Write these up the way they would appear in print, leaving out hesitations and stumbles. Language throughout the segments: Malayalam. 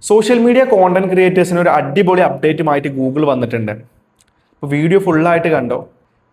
സോഷ്യൽ മീഡിയ കോണ്ടന്റ് ക്രിയേറ്റേഴ്സിന് ഒരു അടിപൊളി അപ്ഡേറ്റുമായിട്ട് ഗൂഗിൾ വന്നിട്ടുണ്ട്. അപ്പോൾ വീഡിയോ ഫുള്ളായിട്ട് കണ്ടോ.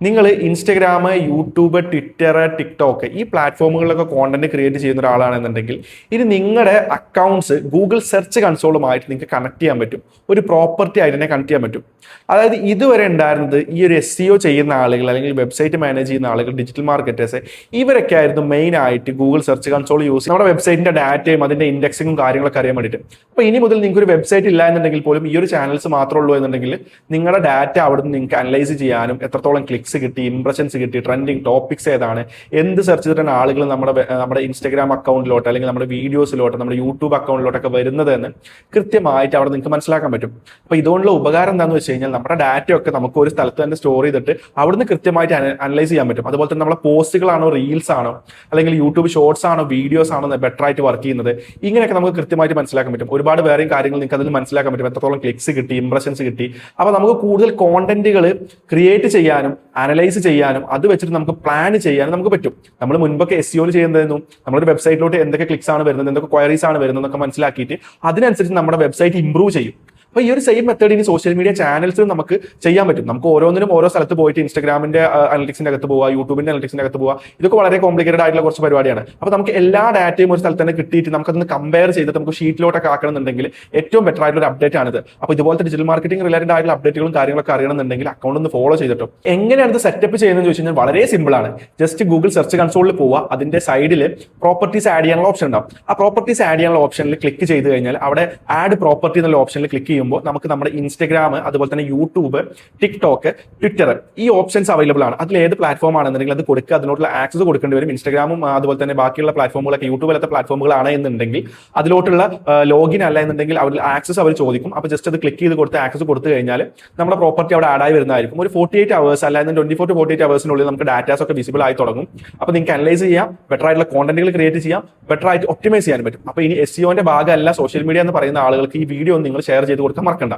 നിങ്ങൾ ഇൻസ്റ്റഗ്രാം, യൂട്യൂബ്, ട്വിറ്റർ, ടിക്ടോക്ക് ഈ പ്ലാറ്റ്ഫോമുകളിലൊക്കെ കോണ്ടന്റ് ക്രിയേറ്റ് ചെയ്യുന്ന ഒരാളാണെന്നുണ്ടെങ്കിൽ ഇനി നിങ്ങളുടെ അക്കൗണ്ട്സ് ഗൂഗിൾ സെർച്ച് കൺസോളുമായിട്ട് നിങ്ങൾക്ക് കണക്ട് ചെയ്യാൻ പറ്റും. ഒരു പ്രോപ്പർട്ടി ആയിട്ട് തന്നെ കണക്ട് ചെയ്യാൻ പറ്റും. അതായത് ഇതുവരെ ഉണ്ടായിരുന്നത് ഈ ഒരു SEO ചെയ്യുന്ന ആളുകൾ അല്ലെങ്കിൽ വെബ്സൈറ്റ് മാനേജ് ചെയ്യുന്ന ആളുകൾ, ഡിജിറ്റൽ മാർക്കറ്റേഴ്സ്, ഇവരൊക്കെ ആയിരുന്നു മെയിൻ ആയിട്ട് ഗൂഗിൾ സെർച്ച് കൺസോൾ യൂസ് ചെയ്യും നമ്മുടെ വെബ്സൈറ്റിന്റെ ഡാറ്റയും അതിന്റെ ഇൻഡെക്സിങ്ങും കാര്യങ്ങളൊക്കെ അറിയാൻ വേണ്ടിയിട്ട്. അപ്പോൾ ഇനി മുതൽ നിങ്ങൾക്ക് ഒരു വെബ്സൈറ്റ് ഇല്ല എന്നുണ്ടെങ്കിൽ പോലും ഈ ഒരു ചാനൽസ് മാത്രമേ ഉള്ളൂ എന്നുണ്ടെങ്കിൽ നിങ്ങളുടെ ഡാറ്റ അവിടെ നിന്ന് നിങ്ങൾക്ക് അനലൈസ് ചെയ്യാനും എത്രത്തോളം ക്ലിക്സ് കിട്ടി, ഇംപ്രഷൻസ് കിട്ടി, ട്രെൻഡിങ് ടോപ്പിക്സ് ഏതാണ്, എന്ത് സെർച്ച് ചെയ്തിട്ടാണ് ആളുകൾ നമ്മുടെ ഇൻസ്റ്റഗ്രാം അക്കൗണ്ടിലോട്ട് അല്ലെങ്കിൽ നമ്മുടെ വീഡിയോസിലോട്ട് നമ്മുടെ യൂട്യൂബ് അക്കൗണ്ടിലോട്ടൊക്കെ വരുന്നത് എന്ന് കൃത്യമായിട്ട് അവിടെ നിങ്ങൾക്ക് മനസ്സിലാക്കാൻ പറ്റും. അപ്പോൾ ഇതുകൊണ്ടുള്ള ഉപകാരം എന്താണെന്ന് വെച്ച് കഴിഞ്ഞാൽ നമ്മുടെ ഡാറ്റയൊക്കെ നമുക്ക് ഒരു സ്ഥലത്ത് തന്നെ സ്റ്റോർ ചെയ്തിട്ട് അവിടുന്ന് കൃത്യമായിട്ട് അനലൈസ് ചെയ്യാൻ പറ്റും. അതുപോലെ തന്നെ നമ്മുടെ പോസ്റ്റുകളാണോ, റീൽസ് ആണോ, അല്ലെങ്കിൽ യൂട്യൂബ് ഷോർട്സ് ആണോ, വീഡിയോസ് ആണോ ബെറ്റർ ആയിട്ട് വർക്ക് ചെയ്യുന്നത്, ഇങ്ങനെയൊക്കെ നമുക്ക് കൃത്യമായിട്ട് മനസ്സിലാക്കാൻ പറ്റും. ഒരുപാട് വേറെയും കാര്യങ്ങൾ നിങ്ങൾക്ക് അതിൽ മനസ്സിലാക്കാൻ പറ്റും. എത്രത്തോളം ക്ലിക്സ് കിട്ടി, ഇംപ്രഷൻസ് കിട്ടി. അപ്പോൾ നമുക്ക് കൂടുതൽ കോണ്ടന്റുകൾ ക്രിയേറ്റ് ചെയ്യാനും അനലൈസ് ചെയ്യാനും അത് വെച്ചിട്ട് നമുക്ക് പ്ലാൻ ചെയ്യാനും നമുക്ക് പറ്റും. നമ്മൾ മുൻപൊക്കെ SEO ചെയ്യുന്നതെന്നും നമ്മുടെ വെബ്സൈറ്റിലോട്ട് എന്തൊക്കെ ക്ലിക്സ് ആണ് വരുന്നത്, എന്തൊക്കെ ക്വയറീസ് ആണ് വരുന്നത് എന്നൊക്കെ മനസ്സിലാക്കിയിട്ട് അതിനനുസരിച്ച് നമ്മുടെ വെബ്സൈറ്റ് ഇംപ്രൂവ് ചെയ്യും. അപ്പോൾ ഈ ഒരു സെയിം മെത്തേഡ് ഇനി സോഷ്യൽ മീഡിയ ചാനൽസിൽ നമുക്ക് ചെയ്യാൻ പറ്റും. നമുക്ക് ഓരോന്നിനും ഓരോ സ്ഥലത്ത് പോയിട്ട് ഇൻസ്റ്റാഗ്രാമിന്റെ അനലിറ്റിക്സിന്റെ അകത്ത് പോവുക, യൂട്യൂബിന്റെ അനലിറ്റിക്സിന്റെ അകത്ത് പോവുക, ഇതൊക്കെ വളരെ കോംപ്ലിക്കേറ്റഡ് ആയിട്ടുള്ള കുറച്ച് പരിപാടിയാണ്. അപ്പോൾ നമുക്ക് എല്ലാ ഡാറ്റയും ഒരു സ്ഥലത്ത് തന്നെ കിട്ടിയിട്ട് നമുക്കതൊന്ന് കമ്പയർ ചെയ്തിട്ട് നമുക്ക് ഷീറ്റിലോട്ടൊക്കെ ആക്കണമെന്നുണ്ടെങ്കിൽ ഏറ്റവും ബെറ്റർ ആയിട്ടുള്ള ഒരു അപ്ഡേറ്റ് ആണിത്. അപ്പോൾ ഇതുപോലത്തെ ഡിജിറ്റൽ മാർക്കറ്റിംഗ് റിലേറ്റഡ് ആയിട്ടുള്ള അപ്ഡേറ്റുകളും കാര്യങ്ങളൊക്കെ അറിയണമെന്നുണ്ടെങ്കിൽ അക്കൗണ്ട് ഒന്ന് ഫോളോ ചെയ്തിട്ടോ. എങ്ങനെയാണ് ഇത് സെറ്റപ്പ് ചെയ്യുന്നത് ചോദിച്ചു കഴിഞ്ഞാൽ വളരെ സിമ്പിൾ ആണ്. ജസ്റ്റ് ഗൂഗിൾ സെർച്ച് കൺസോളിൽ പോവുക, അതിന്റെ സൈഡിൽ പ്രോപ്പർട്ടീസ് ആഡ് ചെയ്യാനുള്ള ഓപ്ഷൻ ഉണ്ടാവും. ആ പ്രോപ്പർട്ടീസ് ആഡ് ചെയ്യാനുള്ള ഓപ്ഷനിൽ ക്ലിക്ക് ചെയ്ത് കഴിഞ്ഞാൽ അവിടെ ആഡ് പ്രോപ്പർട്ടി എന്നുള്ള ഓപ്ഷനിൽ ക്ലിക്ക് ചെയ്യുമ്പോൾ നമുക്ക് നമ്മുടെ ഇൻസ്റ്റഗ്രാം, അതുപോലെ തന്നെ യൂട്യൂബ്, ടിക്ടോക്ക്, ട്വിറ്റർ ഈ ഓപ്ഷൻസ് അവൈലബിൾ ആണ്. അതിൽ ഏത് പ്ലാറ്റ്ഫോം ആണെന്നുണ്ടെങ്കിൽ അത് കൊടുക്കുക, അതിനോട്ടുള്ള ആക്സസ് കൊടുക്കേണ്ടി വരും. ഇൻസ്റ്റഗ്രാമും അതുപോലെ തന്നെ ബാക്കിയുള്ള പ്ലാറ്റ്ഫോമുകളൊക്കെ യൂട്യൂബിലത്തെ പ്ലാറ്റ്ഫോമുകളാണ് എന്നുണ്ടെങ്കിൽ അതിലോട്ടുള്ള ലോഗിൻ അല്ല എന്നുണ്ടെങ്കിൽ അവർ ആക്സസ് അവർ ചോദിക്കും. അപ്പോൾ ജസ്റ്റ് അത് ക്ലിക്ക് ചെയ്ത് കൊടുത്ത് ആക്സസ് കൊടുത്തു കഴിഞ്ഞാൽ നമ്മുടെ പ്രോപ്പർട്ടി അവിടെ ആഡ് ആയി വരുന്നതായിരിക്കും. ഒരു 48 hours അല്ലെങ്കിൽ 24 to 48 hours നമുക്ക് ഡാറ്റാസ് ഒക്കെ വിസിബിൾ ആയി തുടങ്ങും. അപ്പോൾ നിങ്ങൾക്ക് അനലൈസ് ചെയ്യാം, ബെറ്റർ ആയിട്ടുള്ള കോണ്ടന്റുകൾ ക്രിയേറ്റ് ചെയ്യാം, ബെറ്റർ ആയിട്ട് ഒപ്റ്റിമൈസ് ചെയ്യാൻ പറ്റും. അപ്പോൾ ഇനി SEOന്റെ ഭാഗമല്ല സോഷ്യൽ മീഡിയ എന്ന് പറയുന്ന ആളുകൾക്ക് ഈ വീഡിയോ നിങ്ങൾ ഷെയർ ചെയ്ത് കൊടുക്കാൻ മറക്കണ്ട.